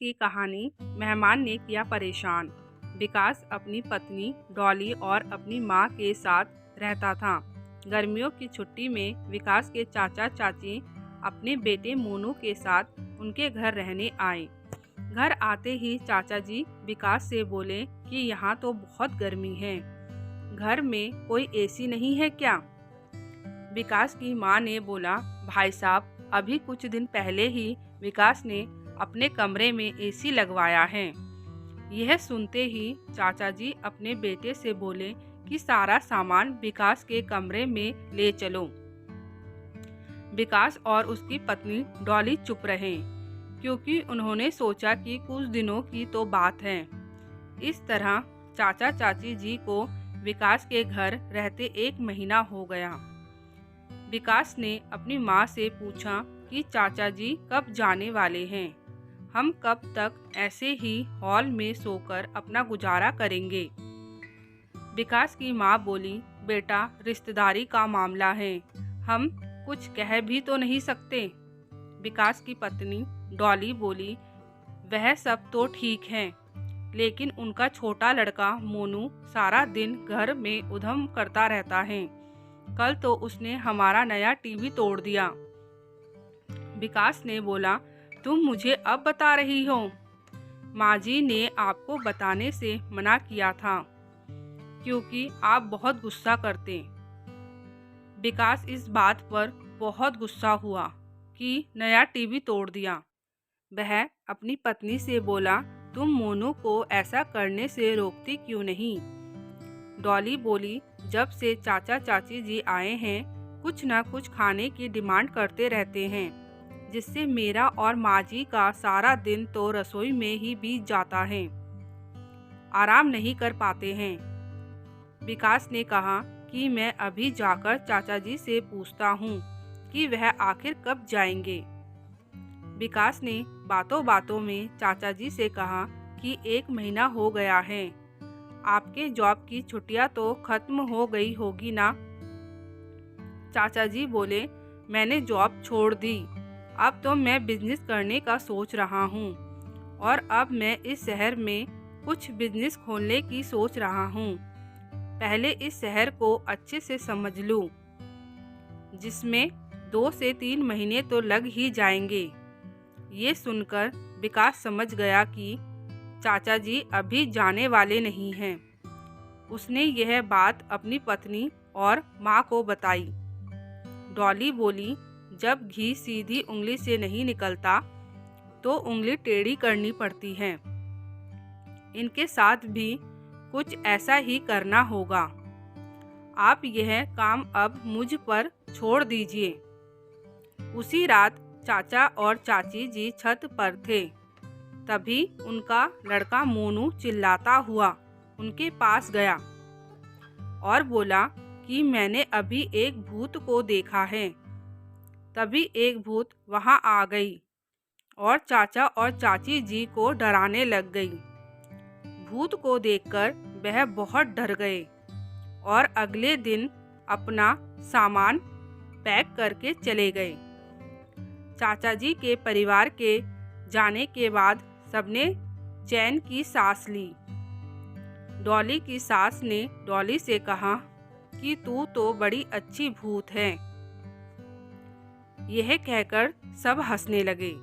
की कहानी मेहमान ने किया परेशान। विकास अपनी पत्नी डॉली और अपनी माँ के साथ रहता था। गर्मियों की छुट्टी में विकास के चाचा चाची अपने बेटे मोनू के साथ उनके घर रहने आए। घर आते ही चाचा जी विकास से बोले कि यहाँ तो बहुत गर्मी है, घर में कोई एसी नहीं है क्या? विकास की माँ ने बोला, भाई साहब, अभी कुछ दिन पहले ही विकास ने अपने कमरे में एसी लगवाया है। यह सुनते ही चाचा जी अपने बेटे से बोले कि सारा सामान विकास के कमरे में ले चलो। विकास और उसकी पत्नी डॉली चुप रहे, क्योंकि उन्होंने सोचा कि कुछ दिनों की तो बात है। इस तरह चाचा चाची जी को विकास के घर रहते 1 महीना हो गया। विकास ने अपनी माँ से पूछा कि चाचा जी कब जाने वाले हैं? हम कब तक ऐसे ही हॉल में सोकर अपना गुजारा करेंगे? विकास की माँ बोली, बेटा, रिश्तेदारी का मामला है, हम कुछ कह भी तो नहीं सकते। विकास की पत्नी डॉली बोली, वह सब तो ठीक है, लेकिन उनका छोटा लड़का मोनू सारा दिन घर में उधम करता रहता है। कल तो उसने हमारा नया टीवी तोड़ दिया। विकास ने बोला, तुम मुझे अब बता रही हो? माँ जी ने आपको बताने से मना किया था, क्योंकि आप बहुत गुस्सा करते। विकास इस बात पर बहुत गुस्सा हुआ कि नया टीवी तोड़ दिया। वह अपनी पत्नी से बोला, तुम मोनू को ऐसा करने से रोकती क्यों नहीं? डॉली बोली, जब से चाचा चाची जी आए हैं, कुछ न कुछ खाने की डिमांड करते रहते हैं, जिससे मेरा और माँ जी का सारा दिन तो रसोई में ही बीत जाता है, आराम नहीं कर पाते हैं। विकास ने कहा कि मैं अभी जाकर चाचा जी से पूछता हूँ कि वह आखिर कब जाएंगे। विकास ने बातों बातों में चाचा जी से कहा कि 1 महीना हो गया है, आपके जॉब की छुट्टियां तो खत्म हो गई होगी ना? चाचा जी बोले, मैंने जॉब छोड़ दी, अब तो मैं बिजनेस करने का सोच रहा हूँ, और अब मैं इस शहर में कुछ बिजनेस खोलने की सोच रहा हूँ। पहले इस शहर को अच्छे से समझ लूँ, जिसमें 2 से 3 महीने तो लग ही जाएंगे। ये सुनकर विकास समझ गया कि चाचा जी अभी जाने वाले नहीं हैं। उसने यह बात अपनी पत्नी और माँ को बताई। डॉली बोली, जब घी सीधी उंगली से नहीं निकलता तो उंगली टेढ़ी करनी पड़ती है। इनके साथ भी कुछ ऐसा ही करना होगा। आप यह काम अब मुझ पर छोड़ दीजिए। उसी रात चाचा और चाची जी छत पर थे। तभी उनका लड़का मोनू चिल्लाता हुआ उनके पास गया और बोला कि मैंने अभी एक भूत को देखा है। तभी एक भूत वहां आ गई और चाचा और चाची जी को डराने लग गई। भूत को देखकर वह बहुत डर गए और अगले दिन अपना सामान पैक करके चले गए। चाचा जी के परिवार के जाने के बाद सबने चैन की सांस ली। डॉली की सास ने डॉली से कहा कि तू तो बड़ी अच्छी भूत है। यह कहकर सब हंसने लगे।